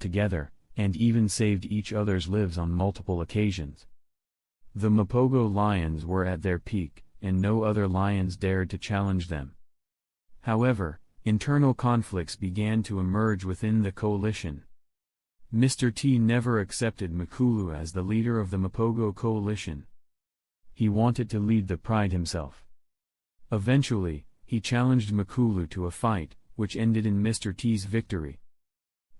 together, and even saved each other's lives on multiple occasions. The Mapogo lions were at their peak, and no other lions dared to challenge them. However, internal conflicts began to emerge within the coalition. Mr. T never accepted Makulu as the leader of the Mapogo coalition. He wanted to lead the pride himself. Eventually, he challenged Makulu to a fight, which ended in Mr. T's victory.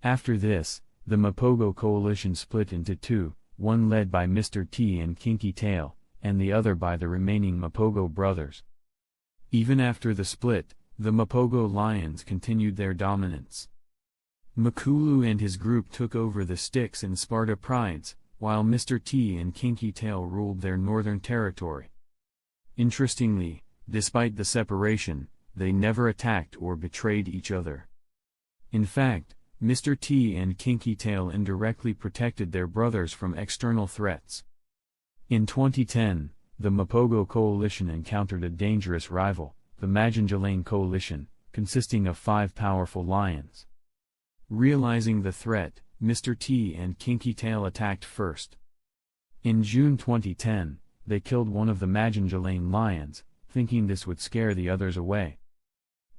After this, the Mapogo coalition split into two, one led by Mr. T and Kinky Tail, and the other by the remaining Mapogo brothers. Even after the split, the Mapogo lions continued their dominance. Makulu and his group took over the Styx and Sparta prides, while Mr. T and Kinky Tail ruled their northern territory. Interestingly, despite the separation, they never attacked or betrayed each other. In fact, Mr. T and Kinky Tail indirectly protected their brothers from external threats. In 2010, the Mapogo coalition encountered a dangerous rival, the Majinjalane coalition, consisting of 5 powerful lions. Realizing the threat, Mr. T and Kinky Tail attacked first. In June 2010, they killed one of the Majinjalane lions, thinking this would scare the others away.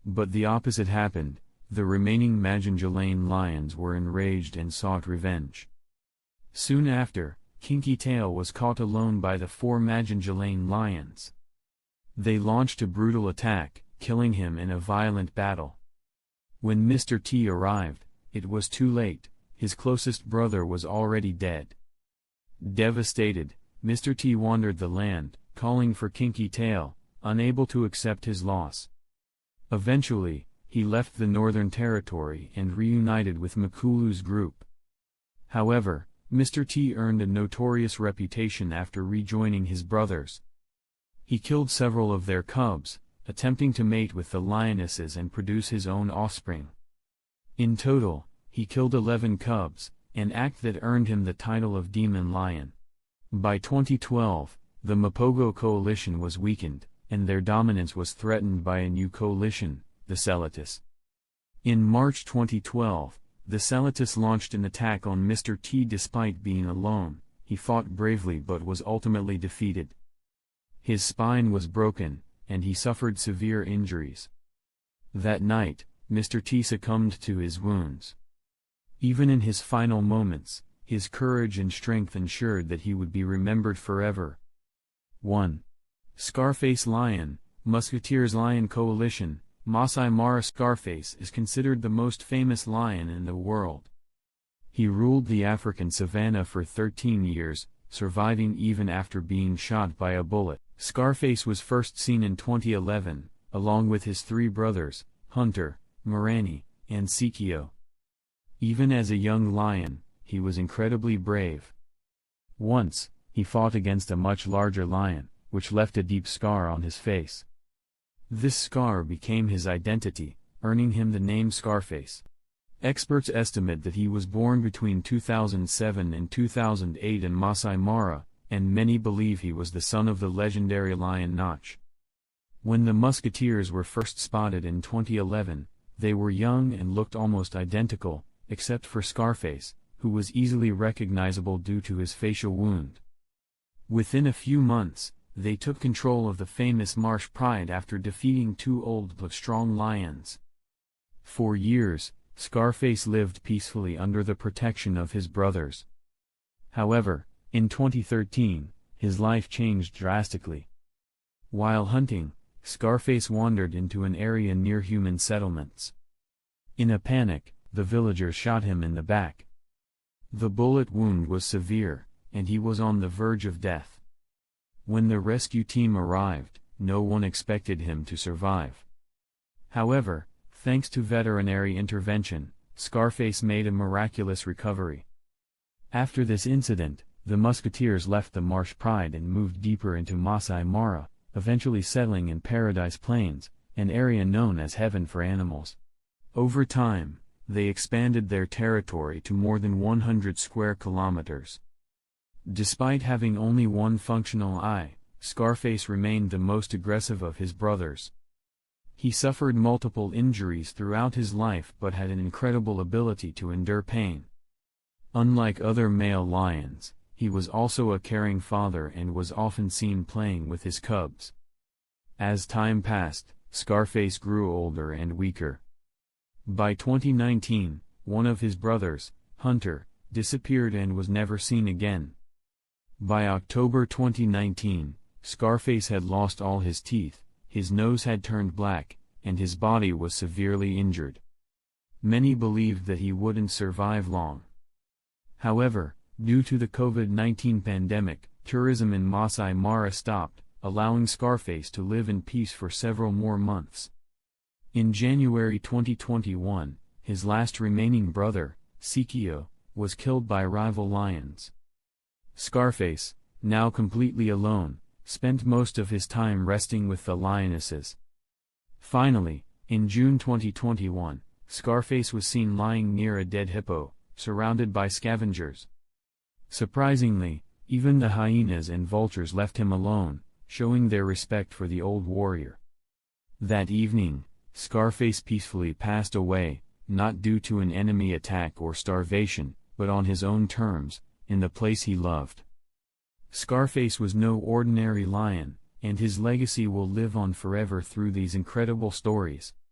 But the opposite happened. The remaining Majinjalane lions were enraged and sought revenge. Soon after, Kinky Tail was caught alone by the 4 Majinjalane lions. They launched a brutal attack, killing him in a violent battle. When Mr. T arrived, it was too late. His closest brother was already dead. Devastated, Mr. T wandered the land, calling for Kinky Tail, unable to accept his loss. Eventually, he left the Northern Territory and reunited with Makulu's group. However, Mr. T earned a notorious reputation after rejoining his brothers. He killed several of their cubs, attempting to mate with the lionesses and produce his own offspring. In total, he killed 11 cubs, an act that earned him the title of Demon Lion. By 2012, the Mapogo coalition was weakened, and their dominance was threatened by a new coalition, the Celotes. In March 2012, the Celotes launched an attack on Mr. T. Despite being alone, he fought bravely but was ultimately defeated. His spine was broken, and he suffered severe injuries. That night, Mr. T succumbed to his wounds. Even in his final moments, his courage and strength ensured that he would be remembered forever. 1. Scarface Lion, Musketeers Lion Coalition. Masai Mara Scarface is considered the most famous lion in the world. He ruled the African savanna for 13 years, surviving even after being shot by a bullet. Scarface was first seen in 2011, along with his 3 brothers, Hunter, Marani, and Sikio. Even as a young lion, he was incredibly brave. Once, he fought against a much larger lion, which left a deep scar on his face. This scar became his identity, earning him the name Scarface. Experts estimate that he was born between 2007 and 2008 in Masai Mara, and many believe he was the son of the legendary lion Notch. When the musketeers were first spotted in 2011, they were young and looked almost identical, except for Scarface, who was easily recognizable due to his facial wound. Within a few months, they took control of the famous Marsh Pride after defeating 2 old but strong lions. For years, Scarface lived peacefully under the protection of his brothers. However, in 2013, his life changed drastically. While hunting, Scarface wandered into an area near human settlements. In a panic, the villagers shot him in the back. The bullet wound was severe, and he was on the verge of death. When the rescue team arrived, no one expected him to survive. However, thanks to veterinary intervention, Scarface made a miraculous recovery. After this incident, the musketeers left the Marsh Pride and moved deeper into Masai Mara, eventually settling in Paradise Plains, an area known as heaven for animals. Over time, they expanded their territory to more than 100 square kilometers. Despite having only one functional eye, Scarface remained the most aggressive of his brothers. He suffered multiple injuries throughout his life but had an incredible ability to endure pain. Unlike other male lions, he was also a caring father and was often seen playing with his cubs. As time passed, Scarface grew older and weaker. By 2019, one of his brothers, Hunter, disappeared and was never seen again. By October 2019, Scarface had lost all his teeth, his nose had turned black, and his body was severely injured. Many believed that he wouldn't survive long. However, due to the COVID-19 pandemic, tourism in Masai Mara stopped, allowing Scarface to live in peace for several more months. In January 2021, his last remaining brother, Sikio, was killed by rival lions. Scarface, now completely alone, spent most of his time resting with the lionesses. Finally, in June 2021, Scarface was seen lying near a dead hippo, surrounded by scavengers. Surprisingly, even the hyenas and vultures left him alone, showing their respect for the old warrior. That evening, Scarface peacefully passed away, not due to an enemy attack or starvation, but on his own terms, in the place he loved. Scarface was no ordinary lion, and his legacy will live on forever through these incredible stories.